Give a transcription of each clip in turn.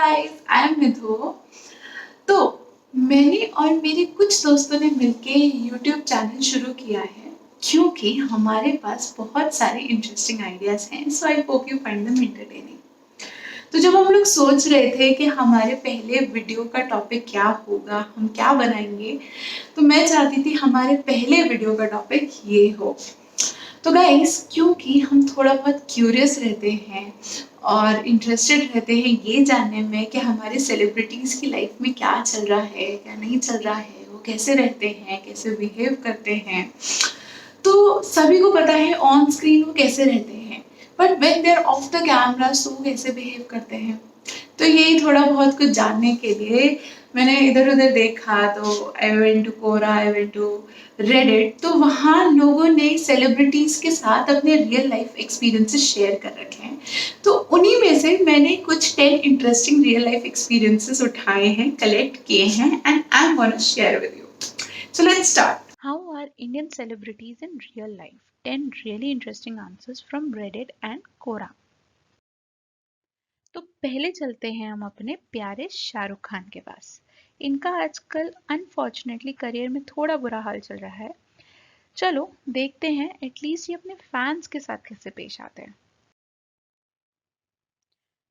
Guys, I am मिधु। तो मैंने और मेरे कुछ दोस्तों ने मिलके यूट्यूब चैनल शुरू किया है क्योंकि हमारे पास बहुत सारे इंटरेस्टिंग आइडियाज हैं। So I hope you find them entertaining. तो जब हम लोग सोच रहे थे कि हमारे पहले वीडियो का टॉपिक क्या होगा, हम क्या बनाएंगे, तो मैं चाहती थी हमारे पहले वीडियो का टॉपिक ये हो। तो गाइस, क्योंकि हम थोड़ा बहुत क्यूरियस रहते हैं और इंटरेस्टेड रहते हैं ये जानने में कि हमारे सेलिब्रिटीज़ की लाइफ में क्या चल रहा है, क्या नहीं चल रहा है, वो कैसे रहते हैं, कैसे बिहेव करते हैं। तो सभी को पता है ऑन स्क्रीन वो कैसे रहते हैं, but when they are off the camera so वो कैसे बिहेव करते हैं। तो यही थोड़ा बहुत कुछ जानने के लिए मैंने इधर उधर देखा। तो I went to Quora, I went to Reddit. तो वहाँ लोगों ने सेलिब्रिटीज के साथ अपने रियल लाइफ एक्सपीरियंसेस शेयर कर रखे हैं। तो उन्हीं में से मैंने कुछ 10 इंटरेस्टिंग रियल लाइफ एक्सपीरियंसेस उठाए हैं, कलेक्ट किए हैं, and I am gonna share with you. So let's start. How are Indian celebrities in real life? 10 really interesting answers from Reddit and Quora. तो पहले चलते हैं हम अपने प्यारे शाहरुख खान के पास। इनका आजकल अनफॉर्चुनेटली करियर में थोड़ा बुरा हाल चल रहा है। चलो देखते हैं एटलीस्ट ये अपने फैंस के साथ कैसे पेश आते हैं।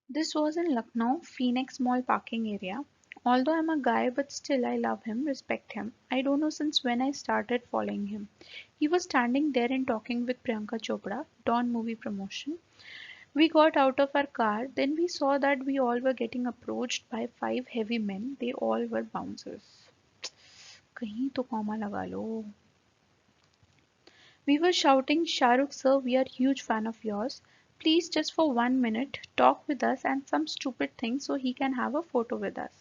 This was in Lucknow, Phoenix Mall parking area. Although I'm a guy, but still I love him, respect him. I don't know since when I started following him. He was standing there and talking with Priyanka Chopra, Dawn movie promotion. We got out of our car, then we saw that we all were getting approached by 5 heavy men. They all were bouncers. कहीं तो comma लगा लो. We were shouting, Shahrukh sir, we are huge fan of yours. Please just for 1 minute talk with us and some stupid thing so he can have a photo with us.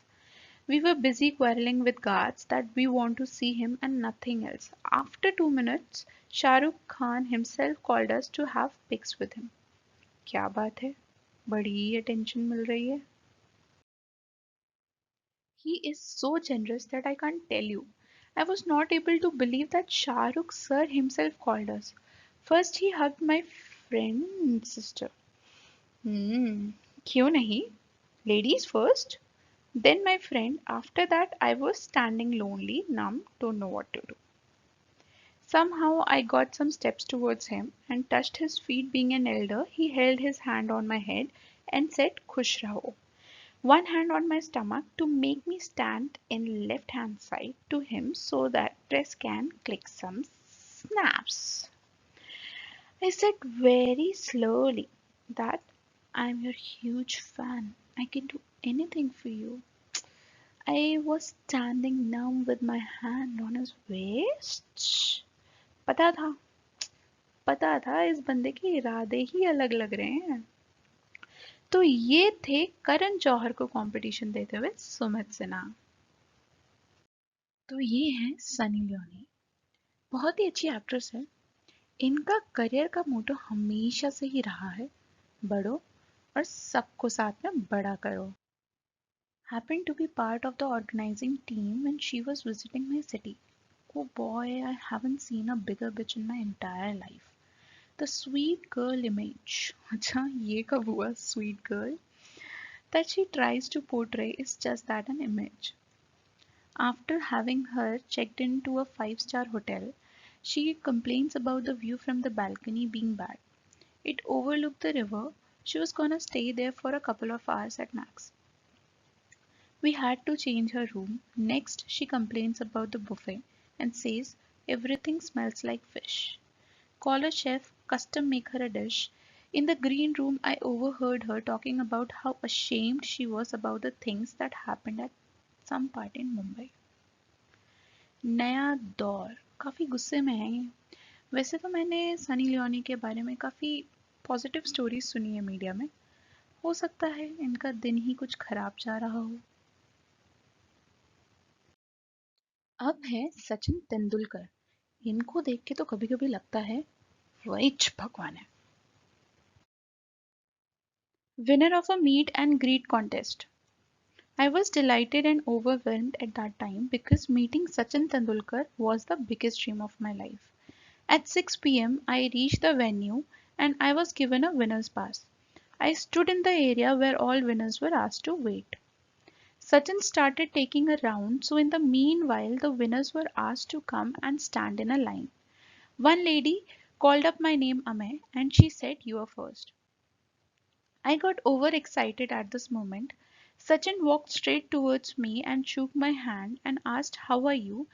We were busy quarreling with guards that we want to see him and nothing else. After 2 minutes, Shahrukh Khan himself called us to have pics with him. क्या बात है? बड़ी attention मिल रही है. He is so generous that I can't tell you. I was not able to believe that Shah Rukh sir himself called us. First he hugged my friend and sister. Hmm, क्यों नहीं? Ladies first. Then my friend. After that I was standing lonely, numb, don't know what to do. Somehow I got some steps towards him and touched his feet. Being an elder, he held his hand on my head and said, Khush raho. One hand on my stomach to make me stand in left hand side to him so that press can click some snaps. I said very slowly that I'm your huge fan. I can do anything for you. I was standing numb with my hand on his waist. पता था पता था इस बंदे के इरादे ही अलग लग रहे हैं. तो ये थे करण जौहर को कंपटीशन देते हुए सुमित सिन्हा. तो ये हैं सनी लियोनी. बहुत ही अच्छी एक्ट्रेस है. इनका करियर का मोटो हमेशा से ही रहा है, बढ़ो और सबको साथ में बड़ा करो. Happened to be part of the organizing team when she was visiting my city. Oh boy, I haven't seen a bigger bitch in my entire life. The sweet girl image. अच्छा ये कब हुआ sweet girl? That she tries to portray is just that, an image. After having her checked into a 5-star hotel, she complains about the view from the balcony being bad. It overlooked the river. She was gonna stay there for a couple of hours at max. We had to change her room. Next, she complains about the buffet and says everything smells like fish. Call a chef, custom make her a dish. In the green room, I overheard her talking about how ashamed she was about the things that happened at some party in Mumbai. नया दौर, काफ़ी गुस्से में है ये. वैसे तो मैंने सनी लियोनी के बारे में काफ़ी पॉजिटिव स्टोरीज सुनी है मीडिया में. हो सकता है इनका दिन ही कुछ खराब जा रहा हो. अब है सचिन तेंदुलकर. इनको देख के तो कभी कभी लगता है वही भगवान है. Winner of a meet and greet contest. I was delighted and overwhelmed at that time because meeting Sachin Tendulkar was the biggest dream of my life. At 6 p.m., I reached the venue and I was given a winner's pass. I stood in the area where all winners were asked to wait. Sachin started taking a round, so in the meanwhile, the winners were asked to come and stand in a line. One lady called up my name Amay and she said, "You are first." I got overexcited at this moment. Sachin walked straight towards me and shook my hand and asked, "How are you?"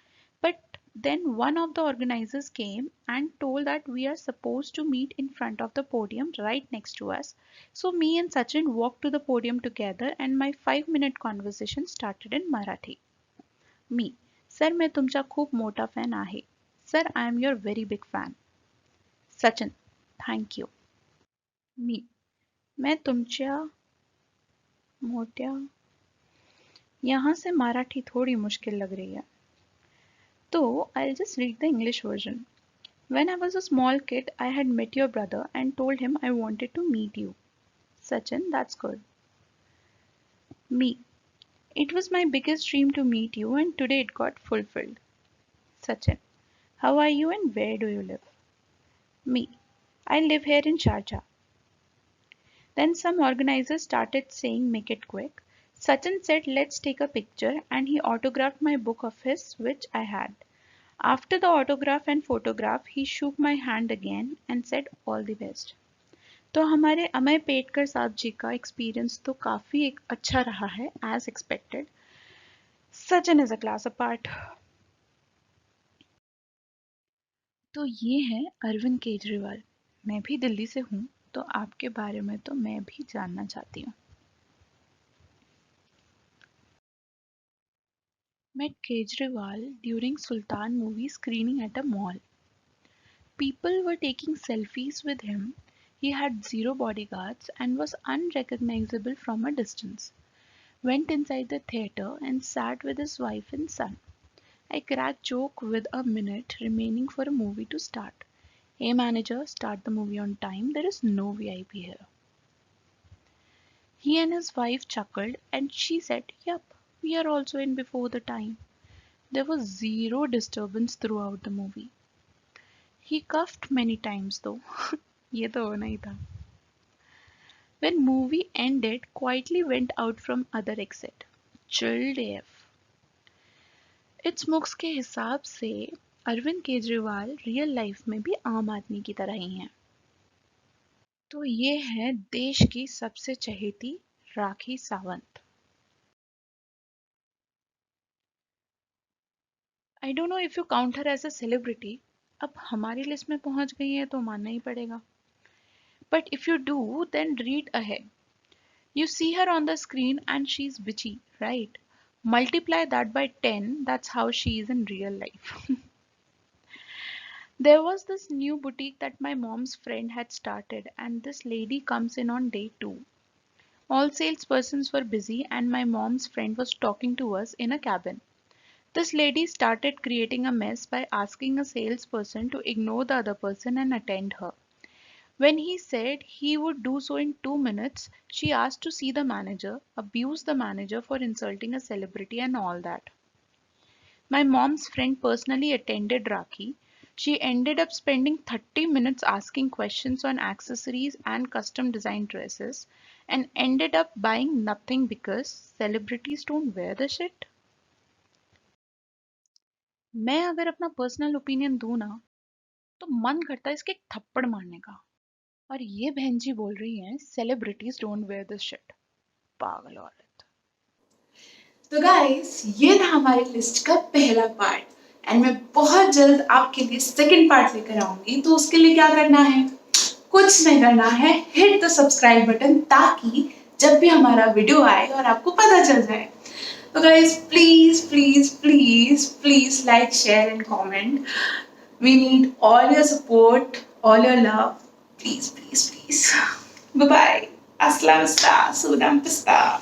But then one of the organizers came and told that we are supposed to meet in front of the podium right next to us. So me and Sachin walked to the podium together and my 5-minute conversation started in Marathi. मी sir मैं तुमचा खूप मोठा fan आहे. Sir I am your very big fan. Sachin thank you. मी मैं तुमच्या मोठ्या यहाँ से मराठी थोड़ी मुश्किल लग रही है. तो I'll just read the English version. When I was a small kid, I had met your brother and told him I wanted to meet you. Sachin, that's good. Me, it was my biggest dream to meet you and today it got fulfilled. Sachin, how are you and where do you live? Me, I live here in Sharjah. Then some organizers started saying make it quick. Sachin said let's take a picture and he autographed my book of his which I had. After the autograph and photograph he shook my hand again and said all the best. तो हमारे अमय पेटकर साहब जी का experience तो काफ़ी एक अच्छा रहा है as expected. Sachin is a class apart. तो ये है अरविंद केजरीवाल. मैं भी दिल्ली से हूँ तो आपके बारे में तो मैं भी जानना चाहती हूँ. Met Kejriwal during Sultan movie screening at a mall. People were taking selfies with him. He had zero bodyguards and was unrecognizable from a distance. Went inside the theatre and sat with his wife and son. I cracked joke with a minute remaining for a movie to start. Hey manager, start the movie on time. There is no VIP here. He and his wife chuckled and she said, "Yup, we are also in before the time." There was zero disturbance throughout the movie. He coughed many times though. ये तो होना ही था. When movie ended, quietly went out from other exit. Chilled AF. It's मुक्स के हिसाब से Arvind Kejriwal real life में भी आम आदमी की तरह ही हैं. तो ये है देश की सबसे चहेती Rakhi Sawant. I don't know if you count her as a celebrity. अब हमारी लिस्ट में पहुंच गई है तो मानना ही पड़ेगा. But if you do then read ahead. You see her on the screen and she's bitchy, right? Multiply that by 10, that's how she is in real life. There was this new boutique that my mom's friend had started, and this lady comes in on day 2. All salespersons were busy, and my mom's friend was talking to us in a cabin. This lady started creating a mess by asking a salesperson to ignore the other person and attend her. When he said he would do so in 2 minutes, she asked to see the manager, abused the manager for insulting a celebrity and all that. My mom's friend personally attended Rakhi. She ended up spending 30 minutes asking questions on accessories and custom designed dresses and ended up buying nothing because celebrities don't wear the shit. मैं अगर अपना personal opinion दूं ना तो मन करता है इसके एक थप्पड़ मारने का. और ये बहन जी बोल रही हैं celebrities don't wear this shit. पागल औरत. तो गाइस ये था हमारी लिस्ट का पहला पार्ट एंड मैं बहुत जल्द आपके लिए सेकंड पार्ट लेकर आऊंगी. तो उसके लिए क्या करना है? कुछ नहीं करना है, हिट द सब्सक्राइब बटन ताकि जब भी हमारा वीडियो आए और आपको पता चल जाए. तो guys please please please please like share and comment. We need all your support, all your love. Please please please. Bye bye. Asla Vista, Sudam Pista.